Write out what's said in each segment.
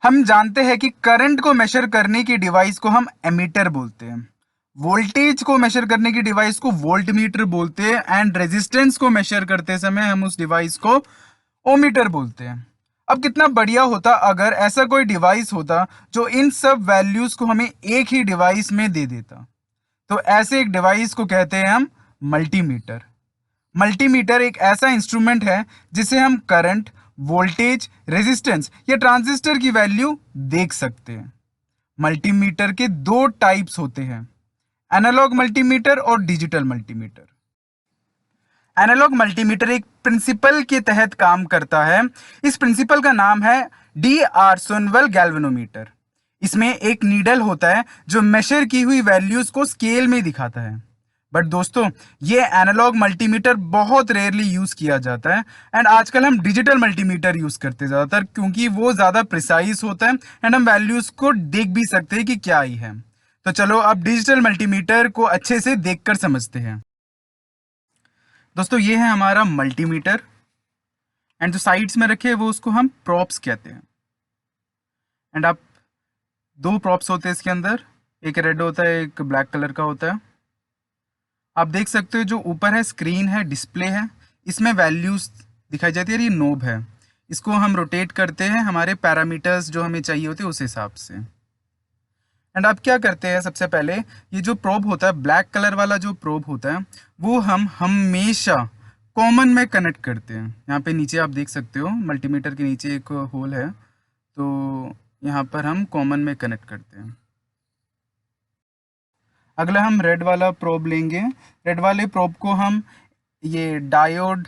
हम जानते हैं कि करंट को मेजर करने की डिवाइस को हम एमीटर बोलते हैं। वोल्टेज को मेजर करने की डिवाइस को वोल्टमीटर बोलते हैं एंड रेजिस्टेंस को मेजर करते समय हम उस डिवाइस को ओमीटर बोलते हैं। अब कितना बढ़िया होता अगर ऐसा कोई डिवाइस होता जो इन सब वैल्यूज को हमें एक ही डिवाइस में दे देता। तो ऐसे एक डिवाइस को कहते हैं हम मल्टीमीटर। मल्टीमीटर एक ऐसा इंस्ट्रूमेंट है जिसे हम करंट, वोल्टेज, रेजिस्टेंस या ट्रांजिस्टर की वैल्यू देख सकते हैं। मल्टीमीटर के दो टाइप्स होते हैं, एनालॉग मल्टीमीटर और डिजिटल मल्टीमीटर। एनालॉग मल्टीमीटर एक प्रिंसिपल के तहत काम करता है। इस प्रिंसिपल का नाम है डी आर्सोनवल गैल्वेनोमीटर। इसमें एक नीडल होता है जो मेजर की हुई वैल्यूज को स्केल में दिखाता है। बट दोस्तों, ये एनालॉग मल्टीमीटर बहुत रेयरली यूज किया जाता है एंड आजकल हम डिजिटल मल्टीमीटर यूज करते हैं ज़्यादातर, क्योंकि वो ज़्यादा प्रिसाइज होता है एंड हम वैल्यूज को देख भी सकते हैं कि क्या ही है। तो चलो अब डिजिटल मल्टीमीटर को अच्छे से देखकर समझते हैं। दोस्तों, ये है हमारा मल्टीमीटर एंड जो साइड्स में रखे हैं वो उसको हम प्रॉप्स कहते हैं। एंड आप दो प्रॉप्स होते हैं इसके अंदर, एक रेड होता है, एक ब्लैक कलर का होता है। आप देख सकते हो जो ऊपर है स्क्रीन है, डिस्प्ले है, इसमें वैल्यूज दिखाई जाती है। ये नोब है, इसको हम रोटेट करते हैं हमारे पैरामीटर्स जो हमें चाहिए होते हैं उस हिसाब से। एंड आप क्या करते हैं, सबसे पहले ये जो प्रोब होता है, ब्लैक कलर वाला जो प्रोब होता है, वो हम हमेशा कॉमन में कनेक्ट करते हैं। यहाँ पे नीचे आप देख सकते हो मल्टीमीटर के नीचे एक होल है, तो यहाँ पर हम कॉमन में कनेक्ट करते हैं। अगला हम रेड वाला प्रोब लेंगे। रेड वाले प्रोब को हम ये डायोड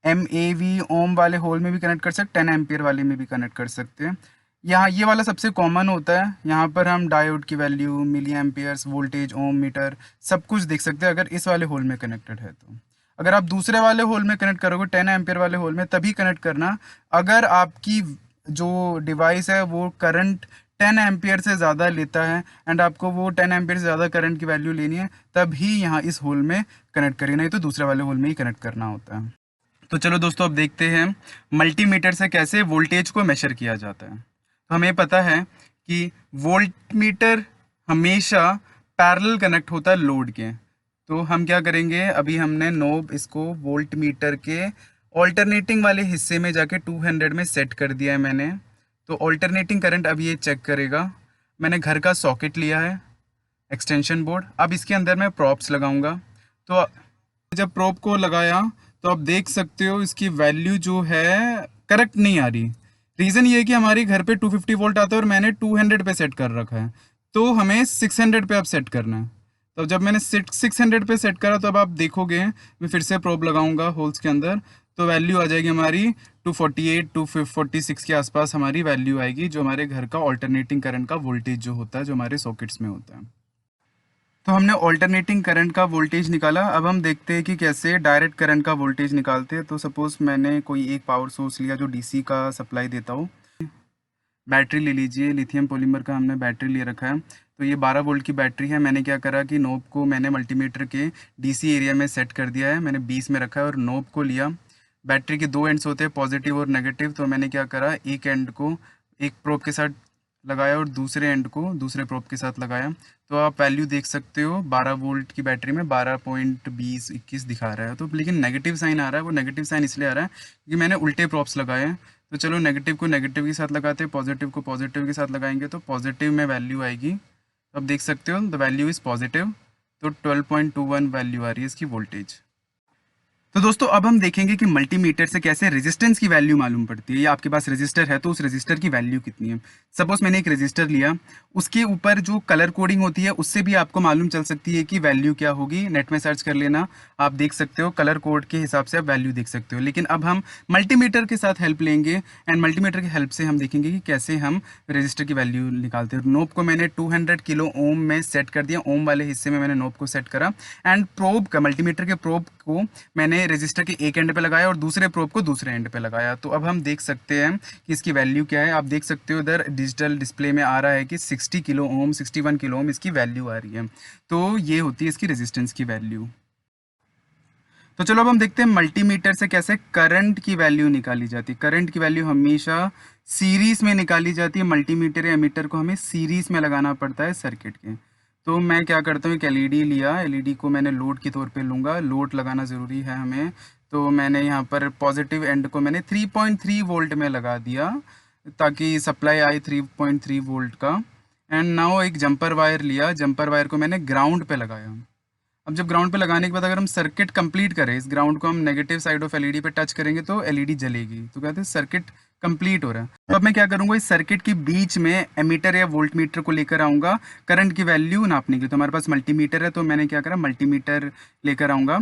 MAV ओम वाले होल में भी कनेक्ट कर सकते हैं, 10 एम्पियर वाले में भी कनेक्ट कर सकते हैं। यहाँ ये वाला सबसे कॉमन होता है। यहाँ पर हम डायोड की वैल्यू, मिली एम्पियर्स, वोल्टेज, ओम मीटर सब कुछ देख सकते हैं अगर इस वाले होल में कनेक्टेड है तो। अगर आप दूसरे वाले होल में कनेक्ट करोगे 10 एम्पियर वाले होल में, तभी कनेक्ट करना अगर आपकी जो डिवाइस है वो करंट 10 एम्पियर से ज़्यादा लेता है एंड आपको वो 10 एम्पियर से ज़्यादा करंट की वैल्यू लेनी है, तभी यहाँ इस होल में कनेक्ट करिए, नहीं तो दूसरे वाले होल में ही कनेक्ट करना होता है। तो चलो दोस्तों, अब देखते हैं मल्टीमीटर से कैसे वोल्टेज को मेजर किया जाता है। तो हमें पता है कि वोल्टमीटर हमेशा पैरेलल कनेक्ट होता है लोड के। तो हम क्या करेंगे, अभी हमने नोब इसको वोल्टमीटर के ऑल्टरनेटिंग वाले हिस्से में जाके 200 में सेट कर दिया है मैंने। तो ऑल्टरनेटिंग करंट अब ये चेक करेगा। मैंने घर का सॉकेट लिया है, एक्सटेंशन बोर्ड। अब इसके अंदर मैं प्रॉप्स लगाऊंगा। तो जब प्रॉप को लगाया तो आप देख सकते हो इसकी वैल्यू जो है करेक्ट नहीं आ रही। रीज़न ये है कि हमारे घर पे 250 वोल्ट आता है और मैंने 200 पे सेट कर रखा है, तो हमें 600 पे अब सेट करना है। तो जब मैंने 600 पे सेट करा तो अब आप देखोगे, मैं फिर से प्रोब लगाऊंगा होल्स के अंदर, तो वैल्यू आ जाएगी हमारी 248 246 के आसपास हमारी वैल्यू आएगी, जो हमारे घर का ऑल्टरनेटिंग करंट का वोल्टेज जो होता है, जो हमारे सॉकेट्स में होता है। तो हमने ऑल्टरनेटिंग करंट का वोल्टेज निकाला। अब हम देखते हैं कि कैसे डायरेक्ट करंट का वोल्टेज निकालते हैं। तो सपोज मैंने कोई एक पावर सोर्स लिया जो डीसी का सप्लाई देता हो। बैटरी ले लीजिए, लिथियम पॉलीमर का हमने बैटरी ले रखा है। तो ये 12 वोल्ट की बैटरी है। मैंने क्या करा कि नोब को मैंने मल्टीमीटर के डीसी एरिया में सेट कर दिया है, मैंने 20 में रखा है और नोब को लिया। बैटरी के दो एंड्स होते हैं, पॉजिटिव और नेगेटिव। तो मैंने क्या करा, एक एंड को एक प्रोब के साथ लगाया और दूसरे एंड को दूसरे प्रोब के साथ लगाया। तो आप वैल्यू देख सकते हो, 12 वोल्ट की बैटरी में 12.2021 दिखा रहा है। तो लेकिन नेगेटिव साइन आ रहा है। वो नेगेटिव साइन इसलिए आ रहा है क्योंकि मैंने उल्टे प्रोब्स लगाए हैं। तो चलो नेगेटिव को नेगेटिव के साथ लगाते हैं, पॉजिटिव को पॉजिटिव के साथ लगाएंगे तो पॉजिटिव में वैल्यू आएगी। तो आप देख सकते हो द वैल्यू इज़ पॉजिटिव। तो 12.21 वैल्यू आ रही है इसकी वोल्टेज। तो दोस्तों, अब हम देखेंगे कि मल्टीमीटर से कैसे रेजिस्टेंस की वैल्यू मालूम पड़ती है। या आपके पास रेजिस्टर है तो उस रेजिस्टर की वैल्यू कितनी है। सपोज मैंने एक रेजिस्टर लिया, उसके ऊपर जो कलर कोडिंग होती है उससे भी आपको मालूम चल सकती है कि वैल्यू क्या होगी। नेट में सर्च कर लेना, आप देख सकते हो, कलर कोड के हिसाब से आप वैल्यू देख सकते हो। लेकिन अब हम मल्टीमीटर के साथ हेल्प लेंगे एंड मल्टीमीटर की हेल्प से हम देखेंगे कि कैसे हम रजिस्टर की वैल्यू निकालते हैं। नोब को मैंने 200 किलो ओम में सेट कर दिया, ओम वाले हिस्से में मैंने नोब को सेट करा एंड प्रोब का, मल्टीमीटर के प्रोब को मैंने रजिस्टर के एक एंड पे लगाया और दूसरे प्रोब को दूसरे एंड पे लगाया। तो अब हम देख सकते हैं कि इसकी वैल्यू क्या है। आप देख सकते हो इधर डिजिटल डिस्प्ले में आ रहा है कि 60 किलो ओम, 61 किलो ओम इसकी वैल्यू आ रही है। तो ये होती है इसकी रेजिस्टेंस की वैल्यू। तो चलो अब हम देखते हैं मल्टीमीटर से कैसे करंट की वैल्यू निकाली जाती है। करंट की वैल्यू हमेशा सीरीज़ में निकाली जाती है। मल्टीमीटर या एमीटर को हमें सीरीज़ में लगाना पड़ता है सर्किट के। तो मैं क्या करता हूँ, एक एलईडी लिया, एलईडी को मैंने लोड के तौर पे लूँगा, लोड लगाना ज़रूरी है हमें। तो मैंने यहाँ पर पॉजिटिव एंड को मैंने 3.3 वोल्ट में लगा दिया ताकि सप्लाई आए 3.3 वोल्ट का। एंड नाउ एक जंपर वायर लिया, जंपर वायर को मैंने ग्राउंड पे लगाया। अब जब ग्राउंड पे लगाने के बाद अगर हम सर्किट कंप्लीट करें, इस ग्राउंड को हम नेगेटिव साइड ऑफ एलईडी पे टच करेंगे तो एलईडी जलेगी। तो कहते हैं सर्किट कंप्लीट हो रहा है। तो अब मैं क्या करूँगा, इस सर्किट के बीच में एमीटर या वोल्ट मीटर को लेकर आऊँगा करंट की वैल्यू नापने के लिए। तो हमारे पास मल्टीमीटर है, तो मैंने क्या करा, मल्टीमीटर लेकर आऊँगा।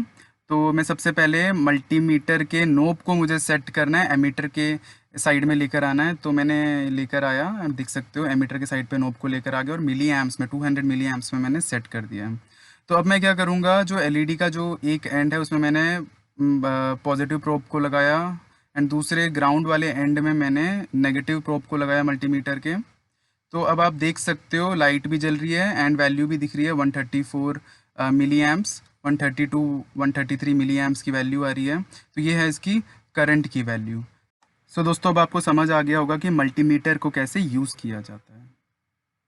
तो मैं सबसे पहले मल्टीमीटर के नोब को मुझे सेट करना है, एमीटर के साइड में लेकर आना है। तो मैंने लेकर आया, आप देख सकते हो एमीटर के साइड पे नोब को लेकर आ गया और मिली एम्प्स में 200 मिली एम्प्स में मैंने सेट कर दिया है। तो अब मैं क्या करूँगा, जो एलईडी का जो एक एंड है उसमें मैंने पॉजिटिव प्रोब को लगाया एंड दूसरे ग्राउंड वाले एंड में मैंने नेगेटिव प्रोब को लगाया मल्टीमीटर के। तो अब आप देख सकते हो लाइट भी जल रही है एंड वैल्यू भी दिख रही है 134 मिली एम्प्स, 132 133 मिली एम्प्स की वैल्यू आ रही है। तो ये है इसकी करंट की वैल्यू। सो दोस्तों अब आपको समझ आ गया होगा कि मल्टीमीटर को कैसे यूज़ किया जाता है।